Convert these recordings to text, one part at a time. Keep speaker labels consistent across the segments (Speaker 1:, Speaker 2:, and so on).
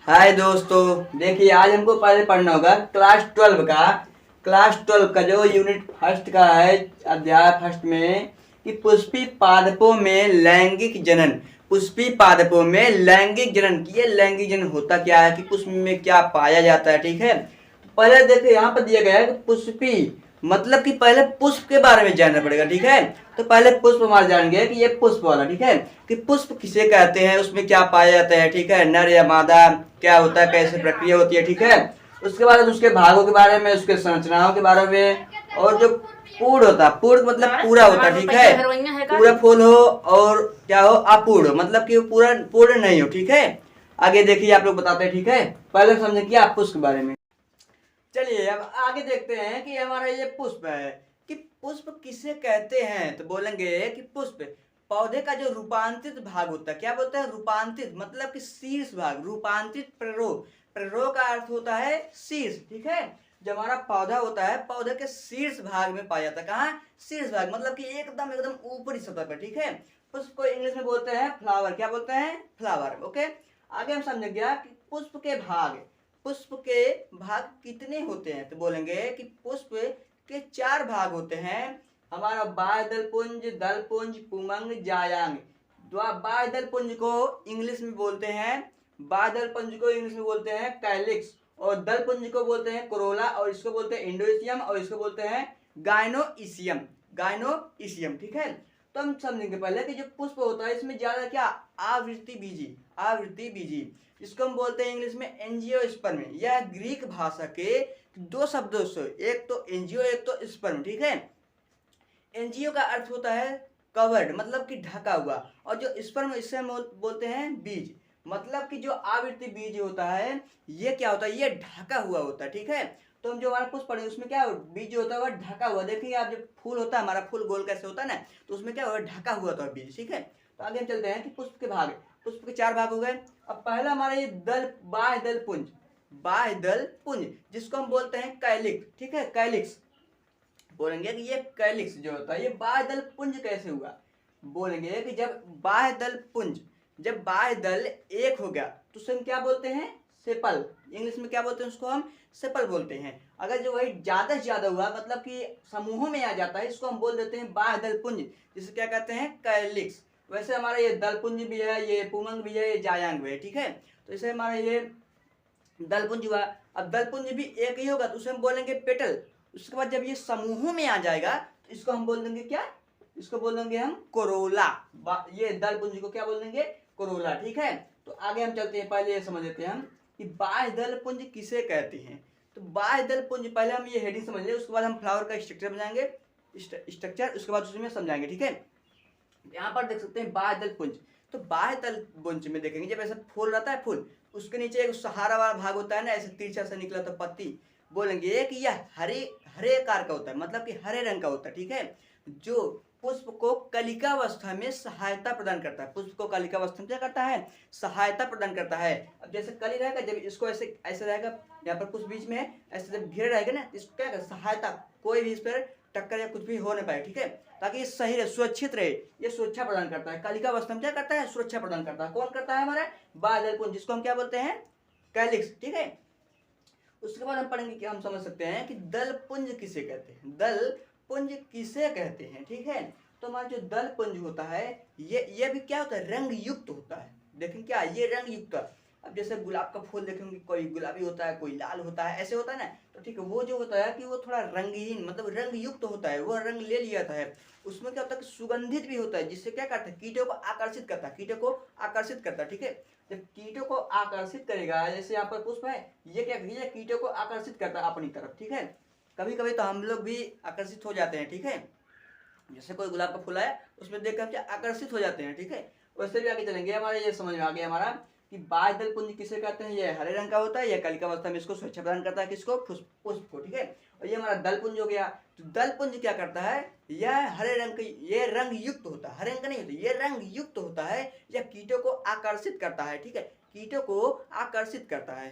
Speaker 1: हाय दोस्तों, देखिए आज हमको पहले पढ़ना होगा क्लास 12 का जो यूनिट फर्स्ट का है, अध्याय फर्स्ट में कि पुष्पी पादपों में लैंगिक जनन। पुष्पी पादपों में लैंगिक जनन की ये लैंगिक जनन होता क्या है कि पुष्प में क्या पाया जाता है। ठीक है, तो पहले देखिए यहाँ पर दिया गया है कि पुष्पी मतलब कि पहले पुष्प के बारे में जानना पड़ेगा। ठीक है, तो पहले पुष्प हमारे जानेंगे कि ये पुष्प वाला। ठीक है, कि पुष्प किसे कहते हैं, उसमें क्या पाया जाता है। ठीक है, नर या मादा क्या होता है, कैसे प्रक्रिया होती है। ठीक है, उसके बाद उसके भागों के बारे में, उसके संरचनाओं के बारे में, और जो पूर्ण होता है, पूर्ण मतलब पूरा होता है। ठीक है, पूरा फूल हो और क्या हो, अपूर्ण मतलब कि पूरा पूर्ण नहीं हो। ठीक है, आगे देखिए आप लोग बताते हैं। ठीक है, पहले समझे कि आप पुष्प के बारे में। चलिए अब आगे देखते हैं कि हमारा ये पुष्प है कि पुष्प किसे कहते हैं। तो बोलेंगे कि पुष्प पौधे का जो रूपांतरित भाग होता है। क्या बोलते हैं, रूपांतरित मतलब कि शीर्ष भाग, रूपांतरित प्ररोह। प्ररोह का अर्थ होता है शीर्ष। ठीक है, जो हमारा पौधा होता है, पौधे के शीर्ष भाग में पाया जाता है। कहाँ, शीर्ष भाग मतलब कि एकदम एकदम ऊपरी सतह पर। ठीक है, पुष्प को इंग्लिश में बोलते हैं फ्लावर। क्या बोलते हैं, फ्लावर। ओके, आगे हम समझ गया कि पुष्प के भाग, पुष्प के भाग कितने होते हैं। तो बोलेंगे कि पुष्प के 4 भाग होते हैं। हमारा बाह्य दल पुंज, दल पुंज, पुमंग, जायांग। बाह्य दल पुंज को इंग्लिश में बोलते हैं, बाह्य दल पुंज को इंग्लिश में बोलते हैं कैलिक्स, और दल पुंज को बोलते हैं कोरोला, और इसको बोलते हैं इंडोइसियम, और इसको बोलते हैं गाइनोइसियम। गाइनोइसियम। ठीक है, तो हम समझेंगे पहले कि जो पुष्प होता है इसमें ज्यादा क्या, आवृत्ति बीजी, आवृत्ति बीजी, इसको हम बोलते हैं इंग्लिश में एंजियोस्पर्म। यह ग्रीक भाषा के 2 शब्दों से, एक तो एंजियो एक तो स्पर्म। ठीक है, एनजीओ का अर्थ होता है कवर्ड मतलब कि ढका हुआ, और जो स्पर्म इससे हम बोलते हैं बीज, मतलब कि जो आवृत्ति बीज होता है ये क्या होता है, ये ढका हुआ होता है। ठीक है, तो हम जो हमारा पुष्प पढ़े उसमें क्या बीज होता है वह ढका हुआ। देखिए आप, जब फूल होता है हमारा, फूल गोल कैसे होता है ना, तो उसमें क्या होता है, ढका हुआ था बीज। ठीक है, तो आगे हम चलते हैं कि पुष्प के भाग, पुष्प के 4 भाग हो गए। अब पहला हमारा ये दल, बाह्य दल पुंज, बाह्य दल पुंज जिसको हम बोलते हैं कैलिक। ठीक है, कैलिक्स बोलेंगे कि ये कैलिक्स जो होता है ये बाह्य दल पुंज कैसे हुआ। बोलेंगे कि जब बाह्य दल पुंज, जब बाह्य दल एक हो गया तो उसे हम क्या बोलते हैं, सेपल। इंग्लिश में क्या बोलते हैं उसको, हम सेपल बोलते हैं। अगर जो वही ज्यादा से ज्यादा हुआ मतलब कि समूहों में आ जाता है, इसको हम बोल देते हैं बाह्य दल पुंज, जिसे क्या कहते हैं, कैलिक्स। वैसे हमारा ये दल पुंज भी है, ये पुमंग भी है, ये जायांग भी है। ठीक है, तो इसे हमारा ये दलपुंज हुआ। अब दलपुंज भी एक ही होगा तो उसे हम बोलेंगे पेटल। उसके बाद जब ये समूहों में आ जाएगा तो इसको हम बोल देंगे क्या, इसको बोल देंगे हम कोरोला। ये दलपुंज को क्या बोल देंगे, कोरोला। ठीक है, तो आगे हम चलते हैं, पहले ये समझ लेते हैं हम कि बाह्य दलपुंज किसे कहते हैं। तो बाह्य दलपुंज पहले हम ये हेडिंग समझ लें, उसके बाद हम फ्लावर का स्ट्रक्चर समझाएंगे, स्ट्रक्चर उसके बाद उसमें समझाएंगे। ठीक है, यहाँ पर देख सकते हैं बाह्य दल पुंज। तो बाह्य दल पुंज में देखेंगे जब ऐसा फूल रहता है, फूल उसके नीचे एक सहारा वाला भाग होता है ना, ऐसे तिरछा से निकला तो पत्ती, बोलेंगे कि यह हरे हरे आकार का होता है, मतलब कि हरे रंग का होता है। ठीक है, जो पुष्प को कलिकावस्था में सहायता प्रदान करता है, पुष्प को कलिकावस्था में क्या करता है, सहायता प्रदान करता है। अब जैसे कली रहेगा, जब इसको ऐसे ऐसे रहेगा, यहाँ पर कुछ बीच में है, ऐसे जब घेरे रहेगा ना, इसको क्या सहायता, कोई भी इस पर टक्कर या कुछ भी हो नहीं पाए। ठीक है, ताकि ये सही रहे, सुरक्षित रहे, ये सुरक्षा प्रदान करता है। कालिकावस्था में क्या करता है, सुरक्षा प्रदान करता है। कौन करता है, हमारा बाह्य दल पुंज, जिसको हम क्या बोलते हैं, कैलिक्स। ठीक है, उसके बाद हम पढ़ेंगे कि हम समझ सकते हैं कि दल पुंज किसे कहते हैं, दल पुंज किसे कहते हैं। ठीक है, तो हमारा जो दल पुंज होता है ये भी क्या होता है, रंग युक्त होता है। देखें क्या, ये रंग युक्त। अब जैसे गुलाब का फूल देखेंगे, कोई गुलाबी होता है, कोई लाल होता है, ऐसे होता है ना, तो ठीक है, वो जो होता है कि वो थोड़ा रंगहीन मतलब रंग युक्त होता है, वो रंग ले लिया है। उसमें क्या होता है कि सुगंधित भी होता है, जिससे क्या करता है, कीटों को आकर्षित करता है, कीटों को आकर्षित करता है। ठीक है, जब कीटों को आकर्षित करेगा, जैसे यहाँ पर पुष्प है, ये क्या, ये कीटों को आकर्षित करता है अपनी तरफ। ठीक है, कभी कभी तो हम लोग भी आकर्षित हो जाते हैं। ठीक है, जैसे कोई गुलाब का फूल है उसमें देख कर आकर्षित हो जाते हैं। ठीक है, वैसे भी आगे चलेंगे, हमारे ये समझ में आ गया हमारा कि बाह्य दल पुंज किसे कहते हैं, ये हरे रंग का होता है, ये कलिकावस्था में इसको सुरक्षा प्रदान करता है, किसको, पुष्प को। ठीक है, और ये हमारा दल पुंज हो गया। तो दल पुंज क्या करता है, यह हरे रंग की, ये रंग युक्त होता है, हरे रंग का नहीं होता, ये रंग युक्त होता है, यह कीटों को आकर्षित करता है। ठीक है, कीटों को आकर्षित करता है,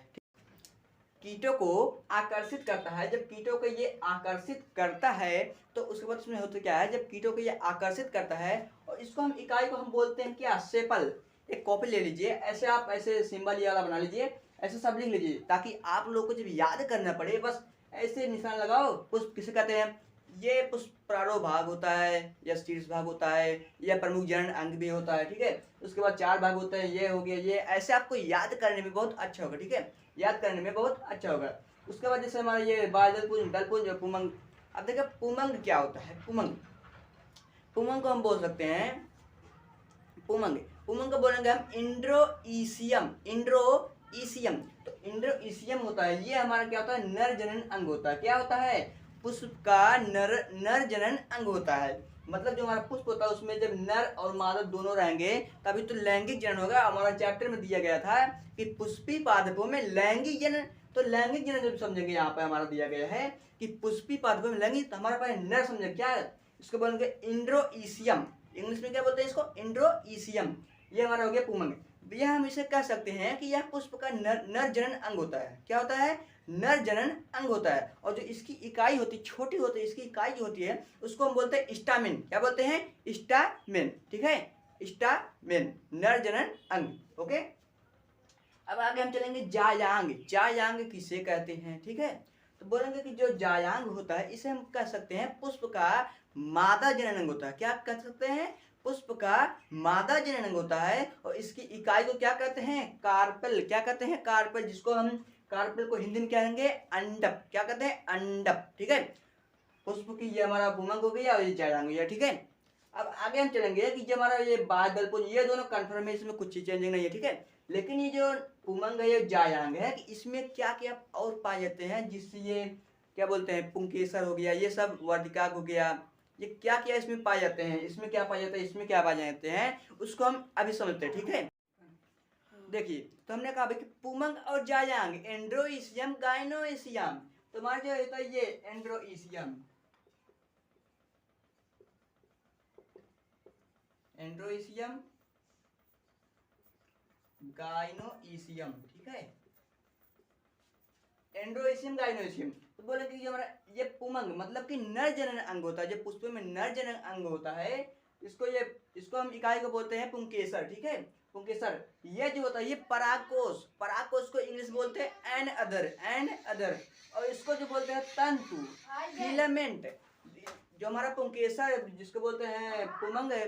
Speaker 1: कीटों को आकर्षित करता है। जब कीटों को ये आकर्षित करता है तो उसके बाद उसमें होता क्या है, जब कीटों को ये आकर्षित करता है, और इसको हम इकाई को हम बोलते हैं क्या, सेपल। एक कॉपी ले लीजिए, ऐसे आप ऐसे सिंबल ये वाला बना लीजिए, ऐसे सब लिख लीजिए ताकि आप लोग को जब याद करना पड़े बस ऐसे निशान लगाओ। पुष्प किसे कहते हैं? ये पुष्प प्रारंभ भाग होता है या शीर्ष भाग होता है या प्रमुख जनन अंग भी होता है, ठीक है। उसके बाद 4 भाग होते हैं, ये हो गया, ये ऐसे आपको याद करने में बहुत अच्छा होगा, ठीक है, याद करने में बहुत अच्छा होगा। उसके बाद जैसे हमारा ये बादलपुंज, दलपुंज और पुमंग। अब देखिए पुमंग क्या होता है? पुमंग, पुमंग को हम बोल सकते हैं पुमंग, पुमंग को बोलेंगे हम इंड्रोईसियम, इंड्रोईसियम। तो इंड्रोईसियम होता है, ये हमारा क्या होता है? नर जनन अंग होता है। क्या होता है? पुष्प का नर जनन अंग होता है। मतलब जो हमारा पुष्प होता है उसमें जब नर और मादा दोनों रहेंगे तभी तो लैंगिक जनन होगा। हमारा चैप्टर में दिया गया था कि पुष्पी पादपों में लैंगिक जनन, तो लैंगिक जनन जब समझेंगे यहाँ पे हमारा दिया गया है कि पुष्पी पादपों में लैंगिक, तो हमारे पास नर समझे क्या है? इसको बोलेंगे इंड्रोईसियम, इंग्लिश में क्या बोलते हैं इसको? इंड्रोईसियम। ये हमारा हो गया पुमंग। यह हम इसे कह सकते हैं कि यह पुष्प का नर जनन अंग होता है। क्या होता है? नर जनन अंग होता है। और जो इसकी इकाई होती है, छोटी होती है, इसकी इकाई जो होती है उसको हम बोलते हैं स्टामेन। क्या बोलते हैं? स्टामेन, ठीक है, स्टामेन, नर जनन अंग। ओके, अब आगे हम चलेंगे जायांग। जायांग किसे कहते हैं? ठीक है, तो बोलेंगे कि जो जायांग होता है इसे हम कह सकते हैं पुष्प का मादा जनन अंग होता है। क्या कह सकते हैं? पुष्प का मादा जनन अंग होता है। और इसकी इकाई को क्या कहते हैं? कार्पेल। क्या कहते हैं? कार्पेल, जिसको हम कार्पेल को हिंदी में क्या कहेंगे? अंडप। क्या कहते हैं? अंडप, ठीक है। पुष्प की ये हमारा पुमंग हो गया और ये जायांग हो गया, ठीक है। अब आगे हम चलेंगे कि जो हमारा ये बादलपुंज, ये दोनों कन्फर्म है, इसमें कुछ चेंजिंग नहीं है, ठीक है। लेकिन ये जो पुमंग है, ये जायांग है, कि इसमें क्या क्या और पाए जाते हैं जिससे ये क्या बोलते हैं? पुंकेसर हो गया, ये सब वर्तिकाग हो गया, ये क्या क्या इसमें पाए जाते हैं, इसमें क्या पाए जाते हैं, इसमें क्या पाए जाते हैं, उसको हम अभी समझते हैं, ठीक है। देखिए, तो हमने कहा कि पुमंग और जायांग, एंड्रोईसियम, गाइनोईसियम। तो हमारा जो होता है ये एंड्रोईसियम, एंड्रोईसियम, गाइनोईसियम, ठीक है, एंड्रोईसियम, गाइनोईसियम। तो बोले कि हमारा ये पुमंग मतलब कि नर जनन अंग होता है, जो पुष्प में नर जनन अंग होता है, इसको हम इकाई को बोलते हैं पुंकेसर, ठीक है, पुंकेसर। ये जो होता है ये परागकोश, परागकोश को इंग्लिश बोलते हैं एन अदर, एन अदर। और इसको जो बोलते हैं तंतु, फिलामेंट। जो हमारा पुंकेसर जिसको बोलते हैं पुमंग है,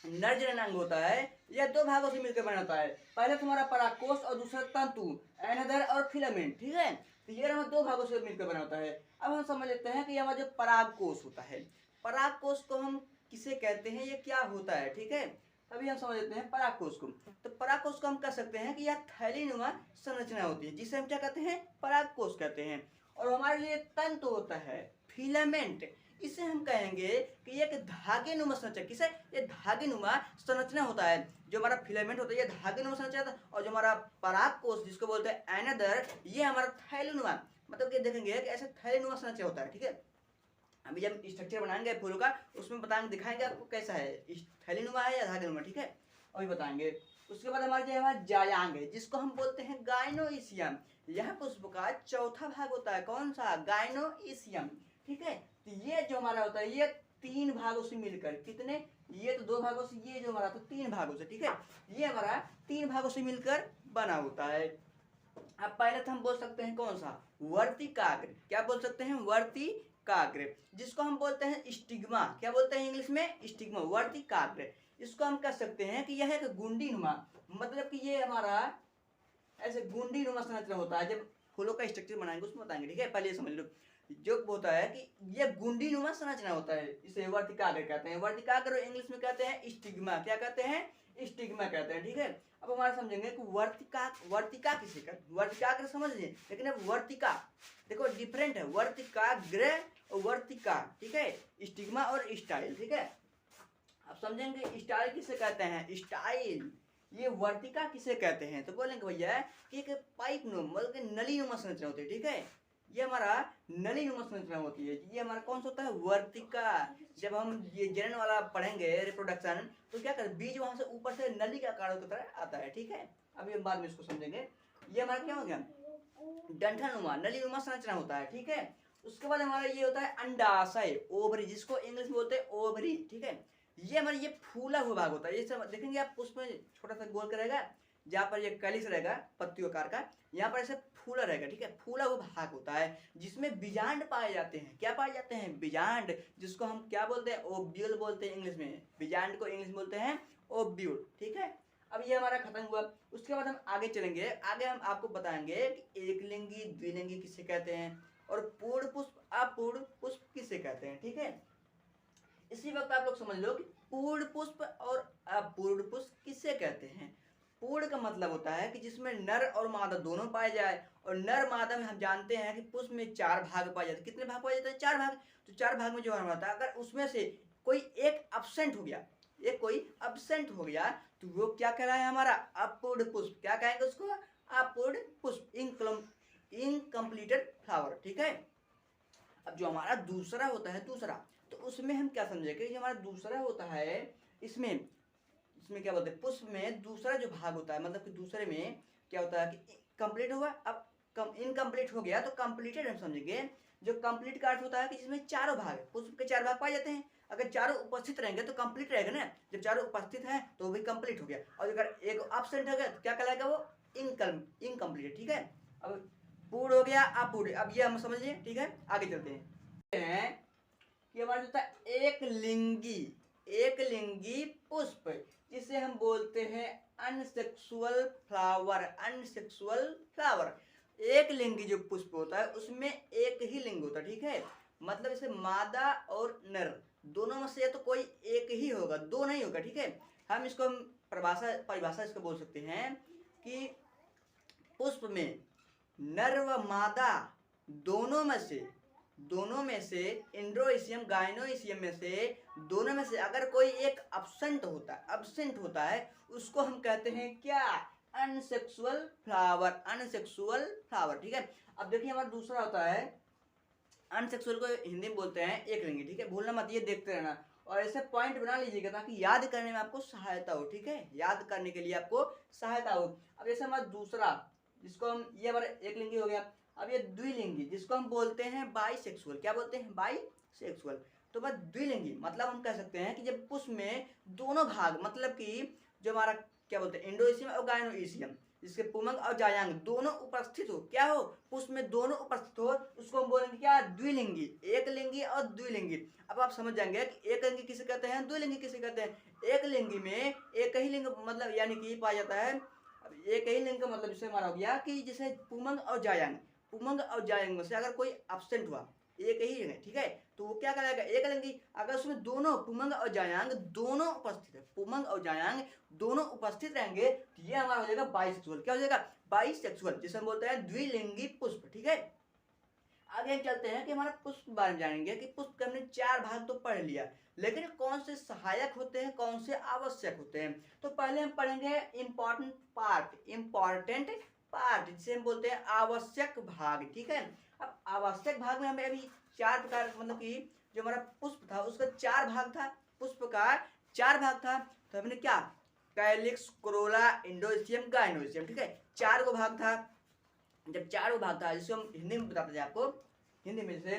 Speaker 1: नर जनन अंग होता है, यह 2 भागों से मिलकर बना होता है। पहले तुम्हारा परागकोश और दूसरा तंतु, एनादर और फिलामेंट, ठीक है। तो ये हमारा 2 भागों से मिलकर बना होता है। अब हम समझ लेते हैं कि हमारा जो परागकोश होता है, परागकोश को हम किसे कहते हैं, ये क्या होता है, ठीक है। अभी हम समझ लेते हैं परागकोश को। तो परागकोश को हम कह सकते हैं कि यह थैलीनुमा संरचना होती है, जिसे हम क्या कहते हैं? परागकोश कहते हैं। और हमारे लिए तंतु होता है फिलामेंट, इसे हम कहेंगे कि एक धागे नुमा संरचना। किसे? ये धागे नुमा संरचना होता है। जो हमारा फिलामेंट होता है ये धागे नुमा संरचना होता है, और जो हमारा परागकोश जिसको बोलते हैं एनादर, ये हमारा थैलीनुमा, मतलब कि देखेंगे कि ऐसे थैलीनुमा संरचना होता है, ठीक है। अभी जब स्ट्रक्चर बनाएंगे फूलों का, उसमें बताएंगे, दिखाएंगे आपको कैसा है, थैलीनुमा है या धागेनुमा, ठीक है, अभी बताएंगे। उसके बाद हमारा जो है जायांग है, जिसको हम बोलते हैं गाइनोईसियम। यह पुष्प का चौथा भाग होता है। कौन सा? गाइनोईसियम, ठीक है। तो ये जो हमारा होता है ये 3 भागों से मिलकर, कितने? ये तो 2 भागों से, ये जो हमारा तो 3 भागों से, ठीक है। ये हमारा 3 भागों से मिलकर बना होता है। अब पहले तो हम बोल सकते हैं कौन सा? वर्तिकाग्र। क्या बोल सकते हैं? वर्तिकाग्र, जिसको हम बोलते हैं स्टिग्मा। क्या बोलते हैं इंग्लिश में? स्टिग्मा, वर्तिकाग्र। इसको हम कह सकते हैं कि यह एक गुंडी नुमा, मतलब कि ये हमारा ऐसे गुंडी नुमा संरचना होता है। जब फूलों का स्ट्रक्चर बनाएंगे उसमें बताएंगे, ठीक है, पहले ये समझ लो। जो होता है कि ये गुंडी नुमा संरचना होता है, इसे वर्तिकाग्र कहते हैं। वर्तिकाग्र इंग्लिश में कहते हैं स्टिग्मा। क्या कहते हैं? स्टिग्मा कहते हैं, ठीक है। अब हमारा समझेंगे कि वर्तिका किसे कहते हैं? वर्तिकाग्र समझ लीजिए, लेकिन अब वर्तिका देखो डिफरेंट है, वर्तिकाग्र और वर्तिका, ठीक है, स्टिग्मा और स्टाइल, ठीक है। अब समझेंगे स्टाइल किसे कहते हैं? स्टाइल, ये वर्तिका किसे कहते हैं? तो बोलेंगे भैया कि एक पाइप नुमा, मतलब नली नुमा संरचना होती है, ठीक है। ये हमारा नली नुमा संरचना होती है। ये हमारा कौन सा होता है? वर्तिका। जब हम ये जनन वाला पढ़ेंगे रिप्रोडक्शन, तो क्या कर बीज वहां से ऊपर से नली का आकार की तरह आता है, ठीक है। अभी हम बाद में इसको समझेंगे। ये हमारा क्या हो गया? डंठल नुमा, नली नुमा संरचना होता है, ठीक है। उसके बाद हमारा ये होता है अंडाशय, ओवरी, जिसको इंग्लिश में बोलते हैं ओवरी, ठीक है। ये हमारा ये फूला हुआ भाग होता है। ये सब देखेंगे आप, पुष्प में छोटा सा गोल करेगा, जहाँ पर ये कैलिक्स रहेगा पत्तियों आकार का, यहाँ पर ऐसे फूला रहेगा, ठीक है। फूला वो भाग होता है जिसमें बीजांड पाए जाते हैं। क्या पाए जाते हैं? बीजांड, जिसको हम क्या बोलते हैं? ओव्यूल बोलते हैं इंग्लिश में। बीजांड को इंग्लिश में बोलते हैं ओव्यूल, ठीक है। अब ये हमारा खत्म हुआ। उसके बाद हम आगे चलेंगे। आगे हम आपको बताएंगे कि एकलिंगी द्विलिंगी किसे कहते हैं और पूर्ण पुष्प अपूर्ण पुष्प किसे कहते हैं, ठीक है। इसी वक्त आप लोग समझ लो कि पूर्ण पुष्प और अपूर्ण पुष्प किसे कहते हैं। पूर्ण का मतलब होता है कि जिसमें नर और मादा दोनों पाए जाए, और नर मादा में हम जानते हैं कि पुष्प में 4 भाग पाए जाते हैं। कितने भाग पाए जाते हैं? 4 भाग। तो 4 भाग में जो हमारा था, अगर उसमें से कोई एक अब्सेंट हो गया, एक कोई अब्सेंट हो गया, तो वो क्या कहलाए? हमारा अपूर्ण पुष्प। क्या कहेंगे उसको? अपूर्ण पुष्प, इनकम्प्लीटेड फ्लावर, ठीक है। अब जो हमारा दूसरा होता है, दूसरा, तो उसमें हम क्या समझेंगे कि हमारा दूसरा होता है, इसमें इसमें क्या बोलते हैं, पुष्प में दूसरा जो भाग होता है, मतलब कि दूसरे में क्या होता है कि कंप्लीट हुआ। अब इनकम्प्लीट हो गया तो कंप्लीटेड हम समझेंगे। जो कंप्लीट का अर्थ होता है कि जिसमें चारों भाग, पुष्प के 4 भाग पाए जाते हैं। अगर चारों उपस्थित रहेंगे तो कंप्लीट रहेगा ना। जब चारों उपस्थित हैं तो वो भी कंप्लीट हो गया, और अगर एक एब्सेंट हो गया तो क्या कहलाएगा? वो इनकम्प्लीट, ठीक है। अब पूर्ण हो गया, अपूर्ण। अब ये हम समझ लिए, ठीक है। आगे चलते हैं कि हमारा जो था एक लिंगी पुष्प, जिसे हम बोलते हैं अनसेक्सुअल फ्लावर। अनसेक्सुअल फ्लावर, एक लिंगी जो पुष्प होता है उसमें एक ही लिंग होता है, ठीक है। मतलब इसे मादा और नर दोनों में से तो कोई एक ही होगा, दो नहीं होगा, ठीक है। हम इसको परिभाषा इसको बोल सकते हैं कि पुष्प में नर व मादा दोनों में से इंड्रोइसियम गाइनोइसियम में से दोनों में से अगर कोई एक अब्सेंट होता है उसको हम कहते हैं क्या? अनसेक्सुअल फ्लावर, ठीक है। अब देखिए हमारा दूसरा होता है अनसेक्सुअल, को हिंदी में बोलते हैं एक लिंगी, ठीक है। भूलना मत, ये देखते रहना और ऐसे पॉइंट बना लीजिएगा ताकि याद करने में आपको सहायता हो, ठीक है। याद करने के लिए आपको सहायता हो। अब जैसे हमारा दूसरा, जिसको हम, ये हमारा एक लिंगी हो गया। अब ये द्विलिंगी, जिसको हम बोलते हैं बाईसेक्सुअल। क्या बोलते हैं? बाईसेक्सुअल। तो बस द्विलिंगी मतलब हम कह सकते हैं कि जब पुष्प में दोनों भाग, मतलब कि जो हमारा क्या बोलते हैं इंडोइसियम और गायनोइसियम, जिसके पुमंग और जायांग दोनों उपस्थित हो, क्या हो? पुष्प में दोनों उपस्थित हो, उसको हम बोलेंगे क्या? द्विलिंगी। एक लिंगी और द्विलिंगी। अब आप समझ जाएंगे कि एक लिंगी किसे कहते हैं, द्विलिंगी किसे कहते हैं। एक लिंगी में एक ही लिंग मतलब यानी कि पाया जाता है। अब एक ही लिंग का मतलब जैसे हमारा हो गया कि जैसे पुमंग और जायांग में से अगर कोई एब्सेंट हुआ, एक ही है, ठीक है, तो वो क्या कहलाएगा? एक लिंगी। अगर उसमें दोनों पुमंग और जायांग दोनों उपस्थित है, पुमंग और जायांग दोनों उपस्थित रहेंगे, तो ये हमारा हो जाएगा बाईसेक्सुअल। क्या हो जाएगा? बाईसेक्सुअल, जिसे हम बोलते हैं द्विलिंगी पुष्प, ठीक है। आगे हम चलते हैं कि हमारा पुष्प के बारे में जानेंगे कि पुष्प के हमने 4 भाग तो पढ़ लिया, लेकिन कौन से सहायक होते हैं, कौन से आवश्यक होते हैं। तो पहले हम पढ़ेंगे इंपॉर्टेंट पार्ट, जिसे हम बोलते हैं आवश्यक भाग, ठीक है। अब आवश्यक भाग में हमें अभी 4 प्रकार, मतलब कि जो हमारा पुष्प था उसका 4 भाग था, पुष्प का 4 भाग था। तो हमने क्या? कैलिक्स, कोरोला, इंडोइसियम, गाइनोइसियम, ठीक है, 4 को भाग था। जब 4 भाग था, जिसको हम हिंदी में बताते थे आपको, हिंदी में से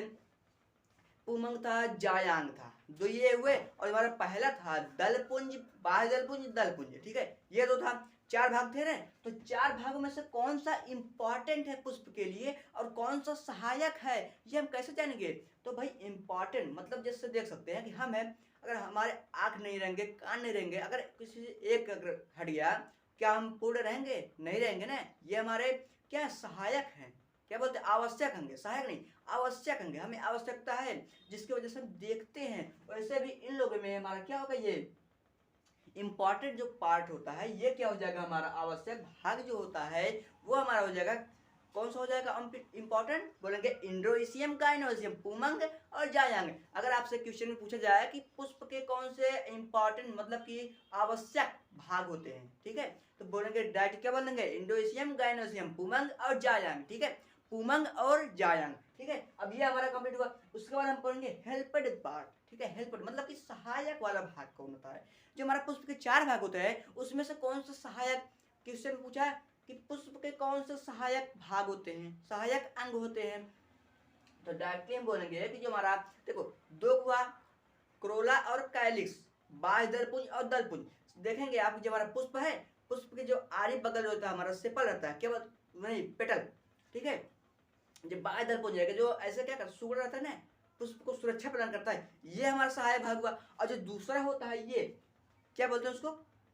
Speaker 1: पुमंग था, जायांग था, दो ये हुए, और हमारा पहला था दलपुंज, बाह्य दलपुंज, दलपुंज, ठीक है। ये दो था, 4 भाग थे ना। तो 4 भागों में से कौन सा इंपॉर्टेंट है पुष्प के लिए और कौन सा सहायक है, ये हम कैसे जानेंगे? तो भाई इंपॉर्टेंट मतलब जैसे देख सकते हैं कि हम है, अगर हमारे आंख नहीं रहेंगे, कान नहीं रहेंगे, अगर किसी एक अगर हट गया, क्या हम पूर्ण रहेंगे? नहीं रहेंगे ना। ये हमारे क्या सहायक हैं, क्या बोलते हैं? आवश्यक अंग, सहायक नहीं, आवश्यक अंग। हमें आवश्यकता है जिसकी वजह से हम देखते हैं। वैसे भी इन लोगों में हमारा क्या होगा? ये इंपॉर्टेंट जो पार्ट होता है ये क्या हो जाएगा? हमारा आवश्यक भाग जो होता है वो हमारा हो जाएगा, कौन सा हो जाएगा इंपॉर्टेंट? बोलेंगे इंड्रोइसियम, गाइनोइसियम, पुमंग और जायांग। अगर आपसे क्वेश्चन में पूछा जाए कि पुष्प के कौन से इंपॉर्टेंट मतलब कि आवश्यक भाग होते हैं, ठीक है, तो बोलेंगे डायरेक्ट क्या बोलेंगे? इंडोइसियम, गाइनोइसियम, पुमंग और जायांग, ठीक है, पुमंग और जायांग, ठीक है। अब ये हमारा कंप्लीट हुआ। उसके बाद हम पढ़ेंगे हेल्पेड पार्ट, ठीक है। हेल्पेड मतलब कि सहायक वाला भाग कौन होता है? जो हमारा पुष्प के 4 भाग होते हैं उसमें से कौन सा सहायक, क्वेश्चन पूछा कि पुष्प के कौन से सहायक भाग होते हैं, सहायक अंग होते हैं। तो डायरेक्टली हम बोलेंगे कि जो हमारा देखो 2 हुआ, क्रोला और कैलिक्स, बाह्य दलपुंज और दलपुंज। देखेंगे आप जो हमारा पुष्प है पुष्प के जो आरी बगल जो होता है हमारा सेपल रहता है, क्या बात नहीं, पेटल, ठीक है। जब बाह्य दल पुंज जाएगा जो ऐसे क्या करता है, सुगड़ रहता है ना, पुष्प को सुरक्षा प्रदान करता है, ये हमारा सहायक भाग हुआ। और जो दूसरा होता है ये क्या बोलते हैं उसको,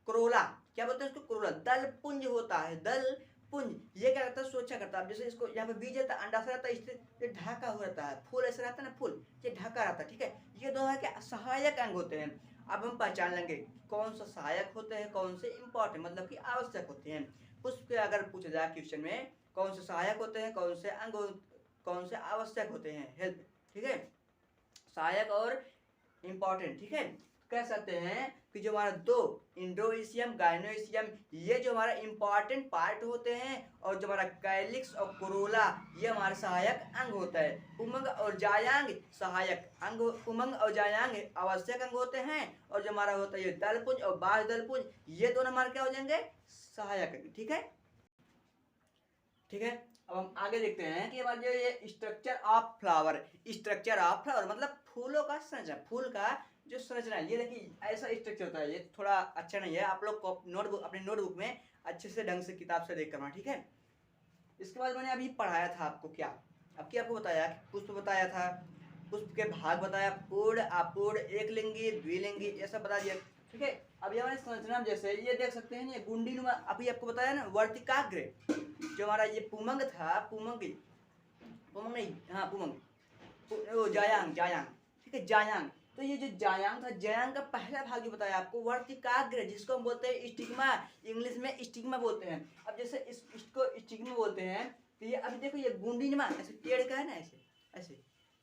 Speaker 1: क्रोला, क्या बोलते हैं उसको, क्रोला। दल पुंज होता है, दल पुंज, ये क्या करता है, सुरक्षा करता है। अब जैसे इसको यहाँ पे बीज रहता है, अंडाशय रहता है, इससे ये ढका हुआ रहता है, फूल ऐसे रहता है ना, फूल ये ढका रहता है, ठीक है। ये दोनों है क्या, सहायक अंग होते हैं। अब हम पहचान लेंगे कौन सा सहायक होते हैं, कौन से इंपॉर्टेंट मतलब कि आवश्यक होते हैं। पुष्प के अगर पूछा जाए क्वेश्चन में कौन से सहायक होते हैं, कौन से अंग, कौन से आवश्यक होते हैं, हेल्प, ठीक है, सहायक और इंपॉर्टेंट, ठीक है। कह सकते हैं कि जो हमारा दो इंडोइसियम गाइनोइसियम ये जो हमारा इंपॉर्टेंट पार्ट होते हैं, और जो हमारा कैलिक्स और कोरोला ये हमारा सहायक अंग होता है। पुमंग और जायांग सहायक अंग, पुमंग और जायांग आवश्यक अंग होते हैं, और जो हमारा होता है ये दलपुंज और बाह्य दलपुंज ये दोनों हमारे क्या हो जाएंगे, सहायक अंग, ठीक है, ठीक है। अब हम आगे देखते हैं कि हमारा जो ये structure of flower, structure of flower मतलब फूलों का संरचना, फूल का जो संरचना है, ये देखिए ऐसा स्ट्रक्चर होता है। ये थोड़ा अच्छा नहीं है, आप लोग नोटबुक, अपनी नोटबुक में अच्छे से ढंग से किताब से देख करना, ठीक है। इसके बाद मैंने अभी पढ़ाया था आपको क्या, आपको बताया कि पुष्प बताया था, पुष्प के भाग बताया, पूर्ण अपूर्ण, एक लिंगी द्विलिंगी, ये सब बता दिया, ठीक है। अभी हमारे संरचना में जैसे ये देख सकते हैं, ये गुंडी नुमा, अभी आपको बताया ना, वर्तिकाग्र जो हमारा ये पुमंग था, पुमंग, पुमंग नहीं, हाँ पुमंग, वो जायांग, जायांग, ठीक है, जायांग। तो ये जो जायांग था, जायांग का पहला भाग जो बताया आपको वर्तिकाग्र, जिसको हम बोलते हैं स्टिग्मा, इंग्लिश में स्टिग्मा बोलते हैं। अब जैसे इसको स्टिग्मा बोलते हैं, तो ये अभी देखो ये गुंडी नुमा ऐसे टेढ़ का है ना, ऐसे ऐसे,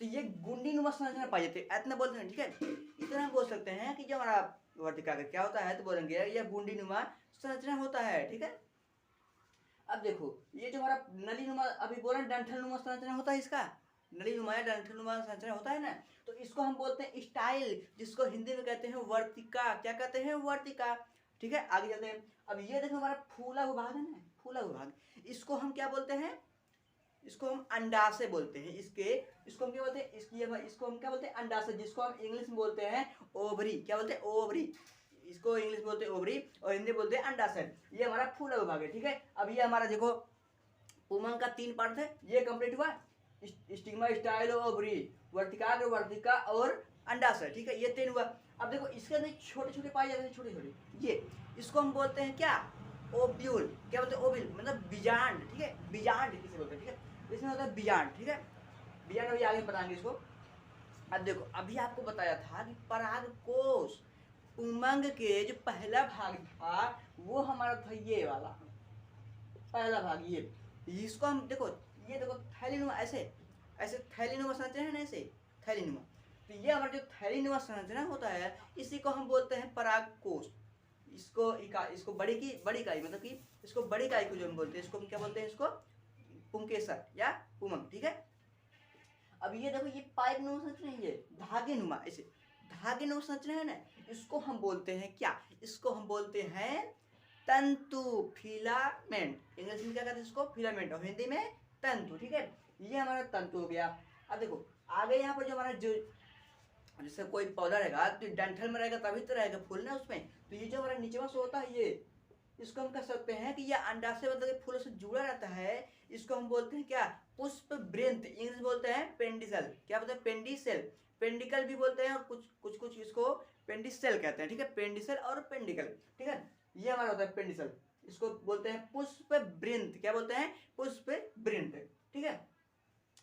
Speaker 1: तो ये गुंडी नुमा संरचना पाई जाती है, इतना बोलते हैं, ठीक है। इतना हम बोल सकते हैं कि जो हमारा वर्तिकाग्र क्या होता है, तो बोलेंगे यह गुंडी नुमा संरचना होता है, ठीक है। अब देखो ये जो हमारा नली नुमा, अभी बोला डंठल नुमा संरचना होता है इसका, नली नुमा या डंठल नुमा संरचना होता है ना, तो इसको हम बोलते हैं स्टाइल, जिसको हिंदी में कहते हैं वर्तिका, क्या कहते हैं, वर्तिका, ठीक है। आगे चलते हैं। अब ये देखो हमारा फूला विभाग है ना, फूला विभाग, इसको हम क्या बोलते हैं, इसको हम अंडाशय बोलते हैं, इसको हम क्या बोलते हैं, इसको हम क्या बोलते हैं, अंडाशय, जिसको हम इंग्लिश में बोलते हैं ओवरी, क्या बोलते हैं, ओवरी, इसको इंग्लिश बोलते हैं ओवरी और हिंदी बोलते हैं अंडाशय। ये हमारा फूला विभाग है, ठीक है। अब ये हमारा देखो पुमंग का 3 पार्ट है, ये कंप्लीट हुआ, स्टिग्मा, स्टाइल, ओवरी, वर्तिकाग्र, वर्तिका और अंडाशय, ठीक है, ये 3 हुआ। अब देखो इसके अंदर छोटे छोटे पाए जाते हैं, छोटे छोटे, ये इसको हम बोलते हैं क्या, ओब्यूल, क्या बोलते हैं, ओब्यूल मतलब बीजांड, ठीक है, बीजांड किसे बोलते हैं, ठीक है, इसमें होता है बीजांड, ठीक है, बीजांड अभी आगे बताएंगे इसको। अब देखो अभी आपको बताया था कि परागकोश, उमंग के जो पहला भाग था वो हमारा था ये वाला पहला भाग, ये इसको हम देखो, ये देखो थैलीनुमा, ऐसे ऐसे थैलीनुमा संरचना है ना, ऐसे थैलीनुमा, तो ये हमारा जो थैलीनुमा संरचना होता है इसी को हम बोलते हैं परागकोश। इसको बड़ी इकाई मतलब कि इसको बड़ी इकाई को जो हम बोलते हैं, इसको हम क्या बोलते हैं, इसको पुंकेसर या पुमंग, ठीक है। अब ये देखो ये पाइप नुमा संरचना है, ये धागे नुमा, ऐसे धागे नुमा संरचना है ना, इसको हम बोलते हैं क्या, इसको हम बोलते हैं तंतु, फिलामेंट, इंग्लिश में क्या कहते हैं इसको, फिलामेंट, और हिंदी में तंतु, ठीक है। ये हमारा तंतु हो गया। अब देखो आगे यहाँ पर जो हमारा जो जैसे कोई पौधा रहेगा तो डंठल में रहेगा तभी तो रहेगा फूल ना उसमें, तो ये जो हमारा नीचे से होता है, ये इसको हम कह सकते हैं कि ये अंडाशय मतलब फूलों से जुड़ा रहता है, इसको हम बोलते हैं क्या, पुष्प वृंत, इंग्लिश बोलते हैं पेंडिसल, क्या बोलते हैं, पेंडिसेल, पेंडिकल भी बोलते हैं, और कुछ इसको पेंडिसेल कहते हैं, ठीक है, पेंडिसल और पेंडिकल, ठीक है। ये हमारा होता है पेंडिसल, इसको बोलते हैं पुष्प वृंत, क्या बोलते हैं, पुष्प वृंत, ठीक है।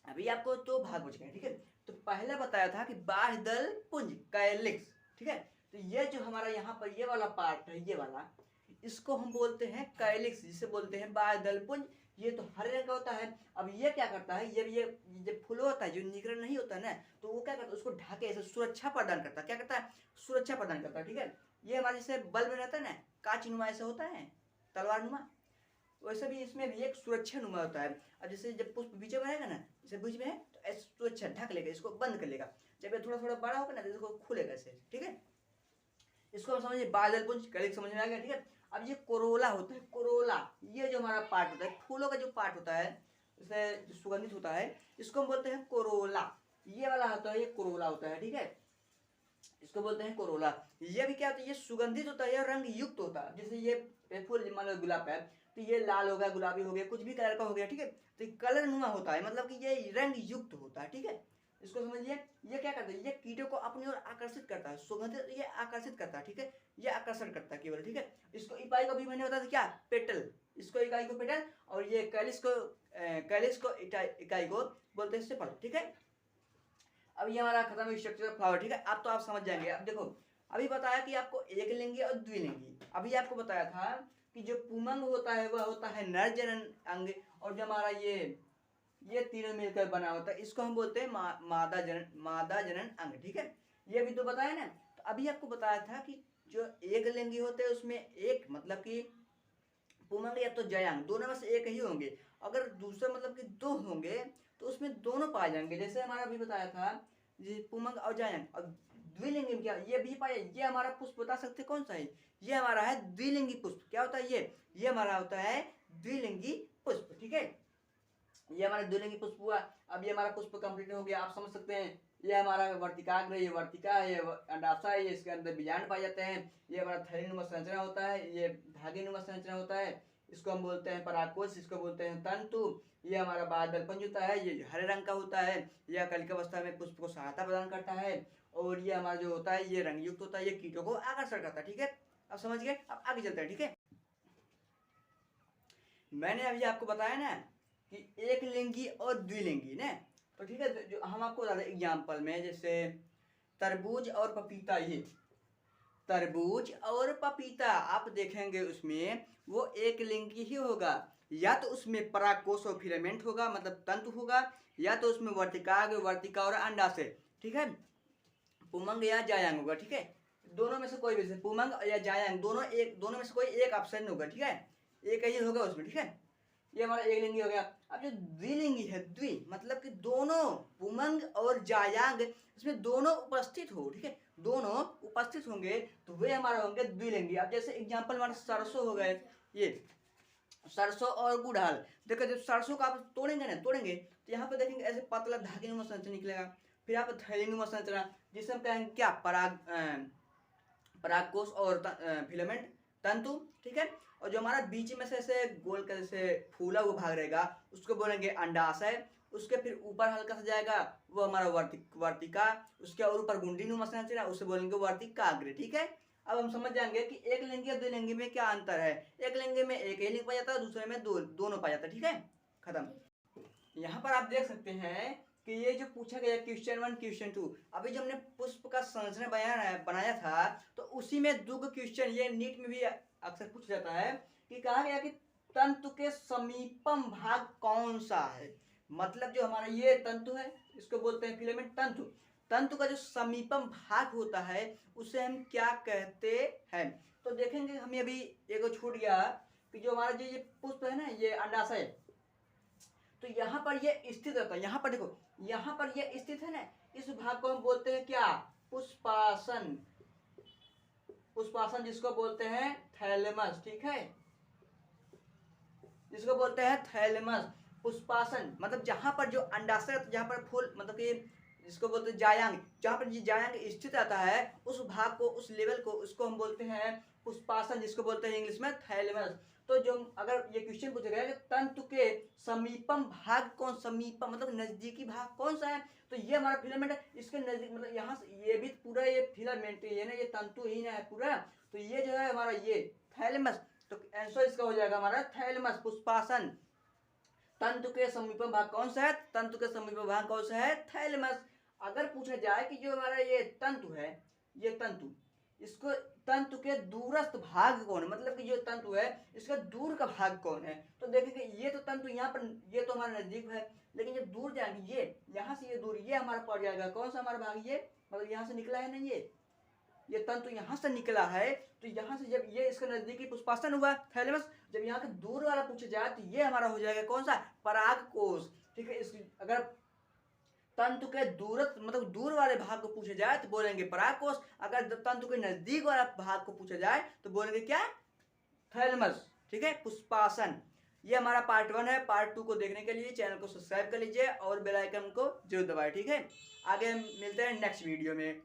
Speaker 1: अभी आपको 2 भाग बच गए, ठीक है। तो पहले बताया था कि बाह्य दल पुंज, कैलिक्स, ठीक है। तो ये जो हमारा यहाँ पर ये वाला पार्ट है, ये वाला, इसको हम बोलते हैं कैलिक्स, जिसे बोलते हैं बाह्य दल पुंज। ये तो हरे रंग का होता है। अब ये क्या करता है, ये फूल होता है जो निकरण नहीं होता ना, तो वो क्या करता है, उसको ढके ऐसे सुरक्षा प्रदान करता है, क्या करता है, सुरक्षा प्रदान करता है, ठीक है। ये हमारे जैसे बल्ब में रहता है ना, कांच नुमा ऐसा होता है, तलवार नुमा, वैसे भी इसमें भी एक सुरक्षा नुमा होता है। अब जैसे जब पुष्प बीच में रहेगा ना, जैसे बीच में है तो ऐसे सुरक्षा ढक लेगा, इसको बंद कर लेगा, जब ये थोड़ा थोड़ा बड़ा होगा ना तो इसको खुलेगा ऐसे, ठीक है। इसको हम समझिए बादल पुंज, कलिक समझ में आ गया, ठीक है। अब ये कोरोला होता है, कोरोला, ये जो हमारा पार्ट होता है, फूलों का जो पार्ट होता है, जैसे जो सुगंधित होता है, इसको हम बोलते हैं कोरोला, ये वाला होता है, ये कोरोला होता है, ठीक है, इसको बोलते हैं कोरोला। ये भी क्या होता है, ये सुगंधित होता है, रंग युक्त होता है, जैसे ये ये फूल मान लो गुलाब है, तो ये लाल हो गया, गुलाबी हो गया, कुछ भी कलर का हो गया, ठीक है। तो ये कलर नुमा होता है, मतलब कि ये रंग युक्त होता है, ठीक है। इसको समझिए। ये क्या करता है, ये कीटों को अपनी ओर आकर्षित करता है, सुगंधित ये आकर्षित करता है, ठीक है। ये आकर्षण करता है केवल, ठीक है। इसको इकाई को भी मैंने बताया था क्या, पेटल, इसको इकाई को पेटल, और ये कैलिस को इकाई को बोलते हैं सेपल, ठीक है। अब ये हमारा खत्म हुई स्ट्रक्चर ऑफ फ्लावर, ठीक है। अब तो आप समझ जाएंगे। अब देखो, अभी बताया कि आपको एक लिंगी और द्विलिंगी, अभी आपको बताया था कि जो पुमंग होता है वह होता है नर जनन अंग, और जो हमारा ये तीनों मिलकर बना होता है इसको हम बोलते हैं मादा जनन अंग, ठीक है। ये भी तो बताया ना। तो अभी आपको बताया था कि जो एक लिंगी होते हैं उसमें एक मतलब कि पुमंग या तो जयांग, दोनों में से एक ही होंगे। अगर दूसरा मतलब कि दो होंगे तो उसमें दोनों पाए जाएंगे, जैसे हमारा अभी बताया था पुमंग और जयांग। और द्विलिंगी में क्या, ये भी पाए, ये हमारा पुष्प बता सकते कौन सा है, ये हमारा है द्विलिंगी पुष्प। क्या होता है ये हमारा होता है द्विलिंगी पुष्प, ठीक है। ये हमारा द्विलिंगी पुष्प हुआ। अब ये हमारा पुष्प कंप्लीट हो गया, आप समझ सकते हैं। ये हमारा वर्तिकाग्र, ये वर्तिका है, ये अंडाशय है, ये इसके अंदर बीजांड पाए जाते हैं। ये हमारा थैलीनुमा संरचना होता है, ये धागेनुमा संरचना होता है, इसको हम बोलते हैं परागकोश, इसको बोलते हैं तंतु। ये हमारा बाह्यदर्पण होता है, ये हरे रंग का होता है, यह कलिकावस्था में पुष्प को सहायता प्रदान करता है। और ये हमारा जो होता है ये रंग युक्त होता है, ये कीटों को आकर्षण करता है, ठीक है। अब समझ गए, अब आगे चलते हैं, ठीक है। मैंने अभी आपको बताया ना कि एक लिंगी और द्विलिंगी ने, तो ठीक है। जो हम आपको बता दें एग्जाम्पल में, जैसे तरबूज और पपीता, ये तरबूज और पपीता आप देखेंगे उसमें वो एक लिंगी ही होगा, या तो उसमें परागकोश और फिलामेंट होगा मतलब तंतु होगा, या तो उसमें वर्तिका और अंडाशय, ठीक है। पुमंग या जायांग होगा, ठीक है। दोनों में से कोई भी, पुमंग या जायांग, दोनों में से कोई एक ऑप्शन होगा, ठीक है। एक ही होगा उसमें, ठीक है। ये हमारा एक लिंगी हो गया। अब जो द्विलिंगी है, द्वि मतलब कि दोनों पुमंग और जायांग इसमें दोनों उपस्थित हो, ठीक है, दोनों उपस्थित होंगे तो वे हमारे होंगे द्विलिंगी। अब जैसे एग्जांपल हमारे सरसों हो गए, ये सरसों और गुड़हल। देखो जब सरसों का आप तोड़ेंगे ना, तोड़ेंगे तो यहाँ पे देखेंगे ऐसे पतला धागेनुमा संरचना निकलेगा। फिर यहाँ पे थैलीनुमा संरचना, जिसे हम कहेंगे क्या, परागकोश और फिलामेंट तंतु, ठीक है। और जो हमारा बीच में से ऐसे गोल का जैसे फूला हुआ भाग रहेगा उसको बोलेंगे अंडाशय। उसके फिर ऊपर हल्का सा जाएगा वो हमारा वर्तिका, उसके और ऊपर गुंडीनुमा संरचना, उसे बोलेंगे वर्तिकाग्र, ठीक है। अब हम समझ जाएंगे कि एक लिंगी और द्विलिंगी में क्या अंतर है। एक लिंगी में एक ही लिंग पाया जाता है, दूसरे में दोनों पाया जाता है, ठीक है। खत्म। यहाँ पर आप देख सकते हैं कि ये जो पूछा गया क्वेश्चन 1 क्वेश्चन 2, अभी जो हमने पुष्प का संरचना बनाया था तो उसी में दो क्वेश्चन ये नीट में भी अक्सर पूछा जाता है कि कहा गया कि तंतु के समीपम भाग कौन सा है। मतलब जो हमारा ये तंतु है इसको बोलते हैं फिलामेंट तंतु। तंतु का जो समीपम भाग होता है उसे हम क्या कहते हैं। तो देखेंगे हमें अभी एक छूट गया कि जो हमारा ये पुष्प है ना, ये अंडाशय, तो यहाँ पर ये स्थित रहता है। यहाँ पर देखो, यहाँ पर ये स्थित है ना, इस भाग को हम बोलते हैं क्या, पुष्पासन। पुष्पासन जिसको बोलते हैं थैलेमस, ठीक है, जिसको बोलते हैं थैलेमस। पुष्पासन मतलब जहां पर जो अंडाशय, जहां पर फूल मतलब कि जिसको बोलते हैं जायांग, जहां पर जायांग स्थित रहता है उस भाग को, उस लेवल को, उसको हम बोलते हैं पुष्पासन, जिसको बोलते हैं इंग्लिश में थैलेमस। तो जो अगर ये क्वेश्चन पूछा गया कि तंतु के समीपम भाग कौन, समीपम मतलब नजदीकी भाग कौन सा है, तो ये हमारा फिलामेंट है। इसके नजदीक मतलब यहाँ से ये भी पूरा ये फिलामेंट है ना, ये तंतु ही ना है पूरा, तो ये जो है हमारा ये थैलेमस। तो आंसर इसका हो जाएगा हमारा थैलेमस, पुष्पासन। तंतु के समीपम भाग कौन सा है, तंतु के समीपम भाग कौन सा है, थैलेमस। अगर पूछा जाए कि जो हमारा ये तंतु है, ये तंतु, इसको तंतु के दूरस्थ भाग कौन है, मतलब कि जो तंतु है इसका दूर का भाग कौन है, तो देखेंगे ये तो तंतु यहाँ पर, ये तो हमारा नजदीक है, लेकिन जब दूर जाएंगे ये यहाँ से ये दूर, ये हमारा पड़ जाएगा कौन सा हमारा भाग, ये मतलब यहाँ से निकला है ना, ये तंतु यहाँ से निकला है, तो यहाँ से जब ये इसका नजदीकी पुष्पासन हुआ थैलेमस। जब यहाँ के दूर वाला पूछा जाए तो ये हमारा हो जाएगा कौन सा, परागकोश, ठीक है। इस अगर तंतु के दूरस्थ मतलब दूर वाले भाग को पूछा जाए तो बोलेंगे परागकोश, अगर तंतु के नजदीक वाला भाग को पूछा जाए तो बोलेंगे क्या, थैलेमस, ठीक है, पुष्पासन। ये हमारा पार्ट 1 है। पार्ट 2 को देखने के लिए चैनल को सब्सक्राइब कर लीजिए और बेल आइकन को जरूर दबाएं, ठीक है। आगे हम मिलते हैं नेक्स्ट वीडियो में।